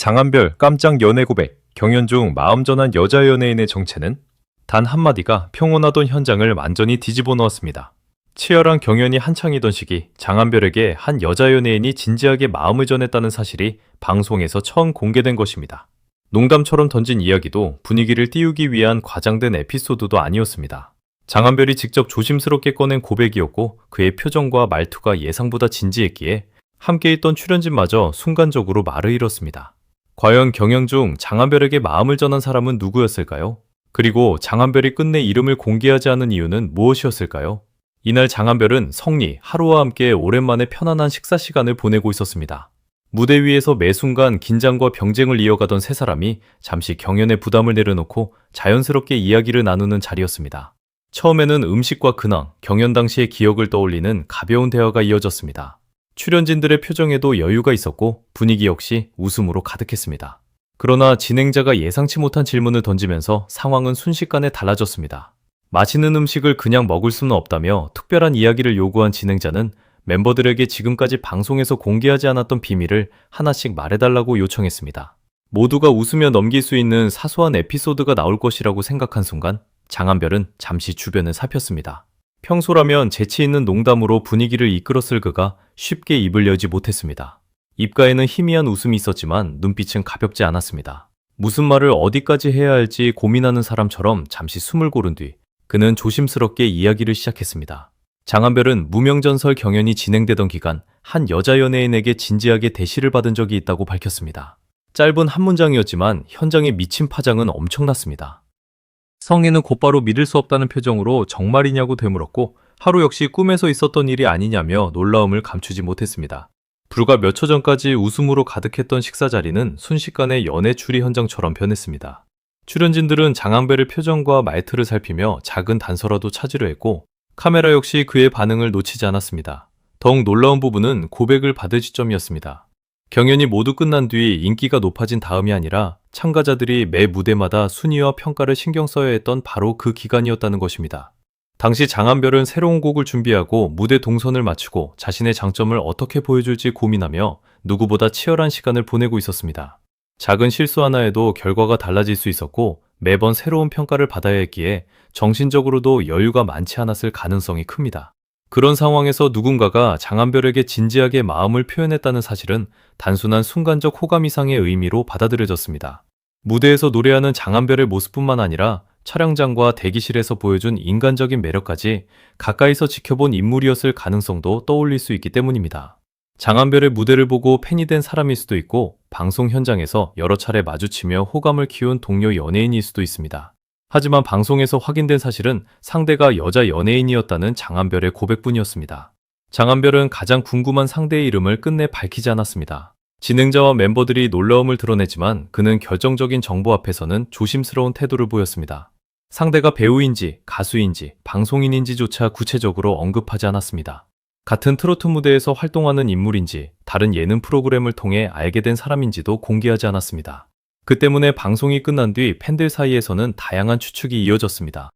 장한별 깜짝 연애 고백, 경연 중 마음 전한 여자 연예인의 정체는? 단 한마디가 평온하던 현장을 완전히 뒤집어 놓았습니다. 치열한 경연이 한창이던 시기, 장한별에게 한 여자 연예인이 진지하게 마음을 전했다는 사실이 방송에서 처음 공개된 것입니다. 농담처럼 던진 이야기도 분위기를 띄우기 위한 과장된 에피소드도 아니었습니다. 장한별이 직접 조심스럽게 꺼낸 고백이었고, 그의 표정과 말투가 예상보다 진지했기에 함께 있던 출연진마저 순간적으로 말을 잃었습니다. 과연 경연 중 장한별에게 마음을 전한 사람은 누구였을까요? 그리고 장한별이 끝내 이름을 공개하지 않은 이유는 무엇이었을까요? 이날 장한별은 성리, 하루와 함께 오랜만에 편안한 식사 시간을 보내고 있었습니다. 무대 위에서 매 순간 긴장과 병쟁을 이어가던 세 사람이 잠시 경연의 부담을 내려놓고 자연스럽게 이야기를 나누는 자리였습니다. 처음에는 음식과 근황, 경연 당시의 기억을 떠올리는 가벼운 대화가 이어졌습니다. 출연진들의 표정에도 여유가 있었고 분위기 역시 웃음으로 가득했습니다. 그러나 진행자가 예상치 못한 질문을 던지면서 상황은 순식간에 달라졌습니다. 맛있는 음식을 그냥 먹을 수는 없다며 특별한 이야기를 요구한 진행자는 멤버들에게 지금까지 방송에서 공개하지 않았던 비밀을 하나씩 말해달라고 요청했습니다. 모두가 웃으며 넘길 수 있는 사소한 에피소드가 나올 것이라고 생각한 순간 장한별은 잠시 주변을 살폈습니다. 평소라면 재치 있는 농담으로 분위기를 이끌었을 그가 쉽게 입을 여지 못했습니다. 입가에는 희미한 웃음이 있었지만 눈빛은 가볍지 않았습니다. 무슨 말을 어디까지 해야 할지 고민하는 사람처럼 잠시 숨을 고른 뒤 그는 조심스럽게 이야기를 시작했습니다. 장한별은 무명전설 경연이 진행되던 기간 한 여자 연예인에게 진지하게 대시를 받은 적이 있다고 밝혔습니다. 짧은 한 문장이었지만 현장에 미친 파장은 엄청났습니다. 성인은 곧바로 믿을 수 없다는 표정으로 정말이냐고 되물었고, 하루 역시 꿈에서 있었던 일이 아니냐며 놀라움을 감추지 못했습니다. 불과 몇 초 전까지 웃음으로 가득했던 식사 자리는 순식간에 연애 추리 현장처럼 변했습니다. 출연진들은 장한별의 표정과 말투를 살피며 작은 단서라도 찾으려 했고, 카메라 역시 그의 반응을 놓치지 않았습니다. 더욱 놀라운 부분은 고백을 받을 시점이었습니다. 경연이 모두 끝난 뒤 인기가 높아진 다음이 아니라 참가자들이 매 무대마다 순위와 평가를 신경 써야 했던 바로 그 기간이었다는 것입니다. 당시 장한별은 새로운 곡을 준비하고 무대 동선을 맞추고 자신의 장점을 어떻게 보여줄지 고민하며 누구보다 치열한 시간을 보내고 있었습니다. 작은 실수 하나에도 결과가 달라질 수 있었고 매번 새로운 평가를 받아야 했기에 정신적으로도 여유가 많지 않았을 가능성이 큽니다. 그런 상황에서 누군가가 장한별에게 진지하게 마음을 표현했다는 사실은 단순한 순간적 호감 이상의 의미로 받아들여졌습니다. 무대에서 노래하는 장한별의 모습뿐만 아니라 촬영장과 대기실에서 보여준 인간적인 매력까지 가까이서 지켜본 인물이었을 가능성도 떠올릴 수 있기 때문입니다. 장한별의 무대를 보고 팬이 된 사람일 수도 있고 방송 현장에서 여러 차례 마주치며 호감을 키운 동료 연예인일 수도 있습니다. 하지만 방송에서 확인된 사실은 상대가 여자 연예인이었다는 장한별의 고백뿐이었습니다. 장한별은 가장 궁금한 상대의 이름을 끝내 밝히지 않았습니다. 진행자와 멤버들이 놀라움을 드러냈지만 그는 결정적인 정보 앞에서는 조심스러운 태도를 보였습니다. 상대가 배우인지 가수인지 방송인인지조차 구체적으로 언급하지 않았습니다. 같은 트로트 무대에서 활동하는 인물인지 다른 예능 프로그램을 통해 알게 된 사람인지도 공개하지 않았습니다. 그 때문에 방송이 끝난 뒤 팬들 사이에서는 다양한 추측이 이어졌습니다.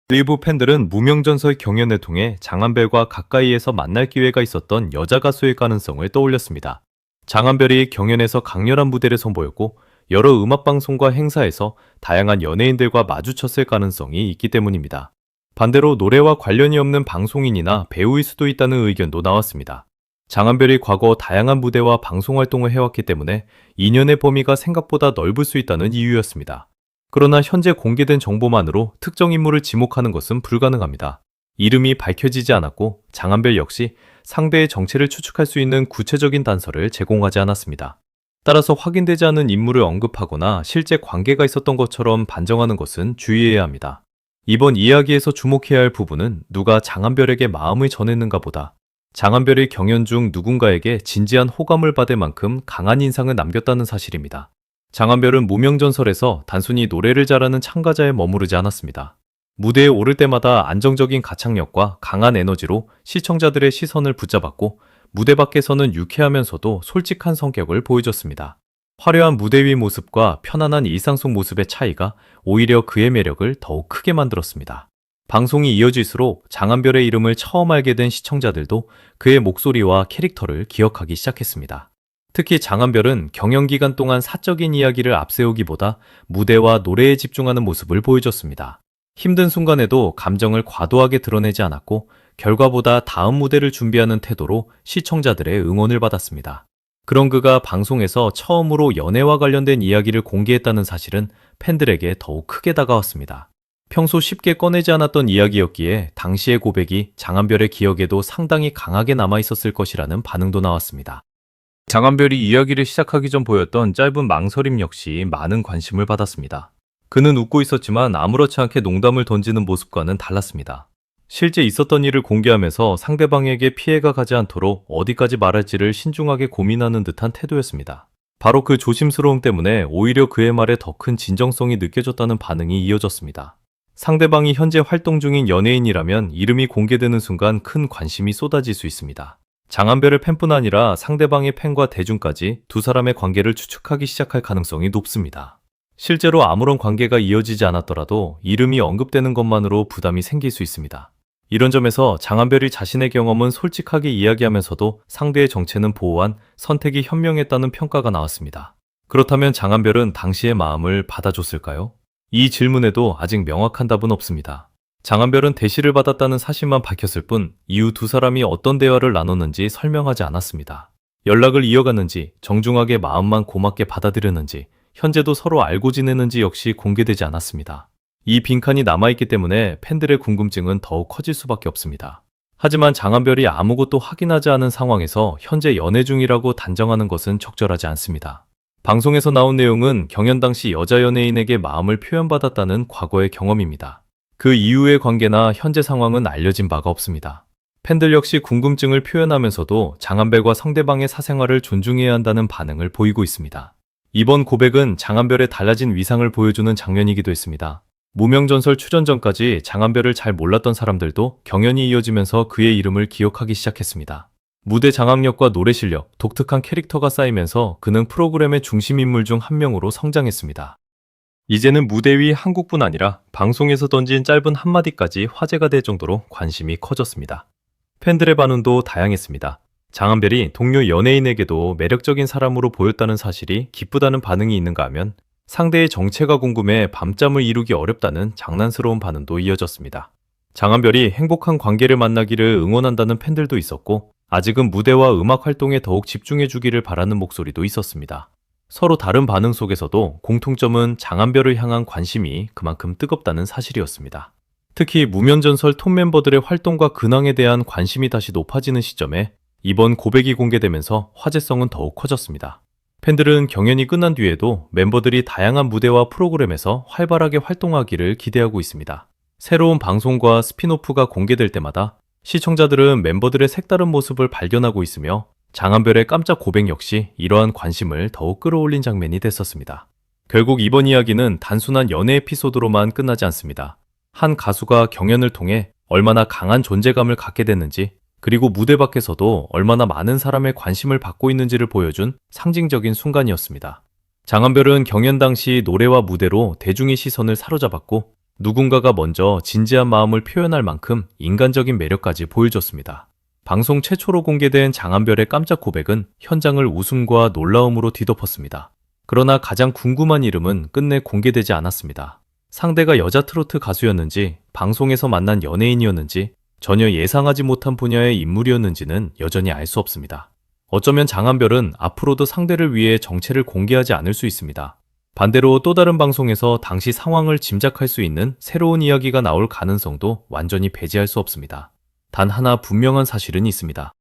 일부 팬들은 무명전설 경연을 통해 장한별과 가까이에서 만날 기회가 있었던 여자 가수의 가능성을 떠올렸습니다. 장한별이 경연에서 강렬한 무대를 선보였고 여러 음악방송과 행사에서 다양한 연예인들과 마주쳤을 가능성이 있기 때문입니다. 반대로 노래와 관련이 없는 방송인이나 배우일 수도 있다는 의견도 나왔습니다. 장한별이 과거 다양한 무대와 방송 활동을 해왔기 때문에 인연의 범위가 생각보다 넓을 수 있다는 이유였습니다. 그러나 현재 공개된 정보만으로 특정 인물을 지목하는 것은 불가능합니다. 이름이 밝혀지지 않았고 장한별 역시 상대의 정체를 추측할 수 있는 구체적인 단서를 제공하지 않았습니다. 따라서 확인되지 않은 인물을 언급하거나 실제 관계가 있었던 것처럼 반정하는 것은 주의해야 합니다. 이번 이야기에서 주목해야 할 부분은 누가 장한별에게 마음을 전했는가 보다 장한별이 경연 중 누군가에게 진지한 호감을 받을 만큼 강한 인상을 남겼다는 사실입니다. 장한별은 무명전설에서 단순히 노래를 잘하는 참가자에 머무르지 않았습니다. 무대에 오를 때마다 안정적인 가창력과 강한 에너지로 시청자들의 시선을 붙잡았고 무대 밖에서는 유쾌하면서도 솔직한 성격을 보여줬습니다. 화려한 무대 위 모습과 편안한 일상 속 모습의 차이가 오히려 그의 매력을 더욱 크게 만들었습니다. 방송이 이어질수록 장한별의 이름을 처음 알게 된 시청자들도 그의 목소리와 캐릭터를 기억하기 시작했습니다. 특히 장한별은 경연 기간 동안 사적인 이야기를 앞세우기보다 무대와 노래에 집중하는 모습을 보여줬습니다. 힘든 순간에도 감정을 과도하게 드러내지 않았고 결과보다 다음 무대를 준비하는 태도로 시청자들의 응원을 받았습니다. 그런 그가 방송에서 처음으로 연애와 관련된 이야기를 공개했다는 사실은 팬들에게 더욱 크게 다가왔습니다. 평소 쉽게 꺼내지 않았던 이야기였기에 당시의 고백이 장한별의 기억에도 상당히 강하게 남아있었을 것이라는 반응도 나왔습니다. 장한별이 이야기를 시작하기 전 보였던 짧은 망설임 역시 많은 관심을 받았습니다. 그는 웃고 있었지만 아무렇지 않게 농담을 던지는 모습과는 달랐습니다. 실제 있었던 일을 공개하면서 상대방에게 피해가 가지 않도록 어디까지 말할지를 신중하게 고민하는 듯한 태도였습니다. 바로 그 조심스러움 때문에 오히려 그의 말에 더 큰 진정성이 느껴졌다는 반응이 이어졌습니다. 상대방이 현재 활동 중인 연예인이라면 이름이 공개되는 순간 큰 관심이 쏟아질 수 있습니다. 장한별의 팬뿐 아니라 상대방의 팬과 대중까지 두 사람의 관계를 추측하기 시작할 가능성이 높습니다. 실제로 아무런 관계가 이어지지 않았더라도 이름이 언급되는 것만으로 부담이 생길 수 있습니다. 이런 점에서 장한별이 자신의 경험은 솔직하게 이야기하면서도 상대의 정체는 보호한 선택이 현명했다는 평가가 나왔습니다. 그렇다면 장한별은 당시의 마음을 받아줬을까요? 이 질문에도 아직 명확한 답은 없습니다. 장한별은 대시를 받았다는 사실만 밝혔을 뿐 이후 두 사람이 어떤 대화를 나눴는지 설명하지 않았습니다. 연락을 이어갔는지, 정중하게 마음만 고맙게 받아들였는지, 현재도 서로 알고 지내는지 역시 공개되지 않았습니다. 이 빈칸이 남아있기 때문에 팬들의 궁금증은 더욱 커질 수밖에 없습니다. 하지만 장한별이 아무것도 확인하지 않은 상황에서 현재 연애 중이라고 단정하는 것은 적절하지 않습니다. 방송에서 나온 내용은 경연 당시 여자 연예인에게 마음을 표현받았다는 과거의 경험입니다. 그 이후의 관계나 현재 상황은 알려진 바가 없습니다. 팬들 역시 궁금증을 표현하면서도 장한별과 상대방의 사생활을 존중해야 한다는 반응을 보이고 있습니다. 이번 고백은 장한별의 달라진 위상을 보여주는 장면이기도 했습니다. 무명전설 출연 전까지 장한별을 잘 몰랐던 사람들도 경연이 이어지면서 그의 이름을 기억하기 시작했습니다. 무대 장악력과 노래 실력, 독특한 캐릭터가 쌓이면서 그는 프로그램의 중심 인물 중 한 명으로 성장했습니다. 이제는 무대 위 한국뿐 아니라 방송에서 던진 짧은 한마디까지 화제가 될 정도로 관심이 커졌습니다. 팬들의 반응도 다양했습니다. 장한별이 동료 연예인에게도 매력적인 사람으로 보였다는 사실이 기쁘다는 반응이 있는가 하면 상대의 정체가 궁금해 밤잠을 이루기 어렵다는 장난스러운 반응도 이어졌습니다. 장한별이 행복한 관계를 만나기를 응원한다는 팬들도 있었고 아직은 무대와 음악 활동에 더욱 집중해주기를 바라는 목소리도 있었습니다. 서로 다른 반응 속에서도 공통점은 장한별을 향한 관심이 그만큼 뜨겁다는 사실이었습니다. 특히 무면전설 톱 멤버들의 활동과 근황에 대한 관심이 다시 높아지는 시점에 이번 고백이 공개되면서 화제성은 더욱 커졌습니다. 팬들은 경연이 끝난 뒤에도 멤버들이 다양한 무대와 프로그램에서 활발하게 활동하기를 기대하고 있습니다. 새로운 방송과 스핀오프가 공개될 때마다 시청자들은 멤버들의 색다른 모습을 발견하고 있으며 장한별의 깜짝 고백 역시 이러한 관심을 더욱 끌어올린 장면이 됐었습니다. 결국 이번 이야기는 단순한 연애 에피소드로만 끝나지 않습니다. 한 가수가 경연을 통해 얼마나 강한 존재감을 갖게 됐는지, 그리고 무대 밖에서도 얼마나 많은 사람의 관심을 받고 있는지를 보여준 상징적인 순간이었습니다. 장한별은 경연 당시 노래와 무대로 대중의 시선을 사로잡았고 누군가가 먼저 진지한 마음을 표현할 만큼 인간적인 매력까지 보여줬습니다. 방송 최초로 공개된 장한별의 깜짝 고백은 현장을 웃음과 놀라움으로 뒤덮었습니다. 그러나 가장 궁금한 이름은 끝내 공개되지 않았습니다. 상대가 여자 트로트 가수였는지, 방송에서 만난 연예인이었는지, 전혀 예상하지 못한 분야의 인물이었는지는 여전히 알 수 없습니다. 어쩌면 장한별은 앞으로도 상대를 위해 정체를 공개하지 않을 수 있습니다. 반대로 또 다른 방송에서 당시 상황을 짐작할 수 있는 새로운 이야기가 나올 가능성도 완전히 배제할 수 없습니다. 단 하나 분명한 사실은 있습니다.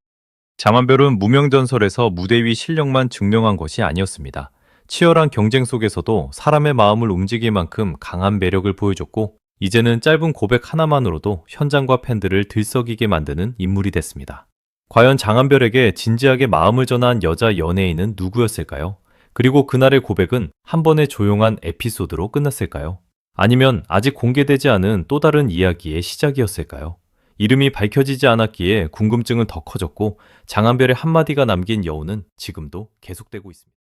장한별은 무명전설에서 무대 위 실력만 증명한 것이 아니었습니다. 치열한 경쟁 속에서도 사람의 마음을 움직일 만큼 강한 매력을 보여줬고 이제는 짧은 고백 하나만으로도 현장과 팬들을 들썩이게 만드는 인물이 됐습니다. 과연 장한별에게 진지하게 마음을 전한 여자 연예인은 누구였을까요? 그리고 그날의 고백은 한 번의 조용한 에피소드로 끝났을까요? 아니면 아직 공개되지 않은 또 다른 이야기의 시작이었을까요? 이름이 밝혀지지 않았기에 궁금증은 더 커졌고 장한별의 한마디가 남긴 여운은 지금도 계속되고 있습니다.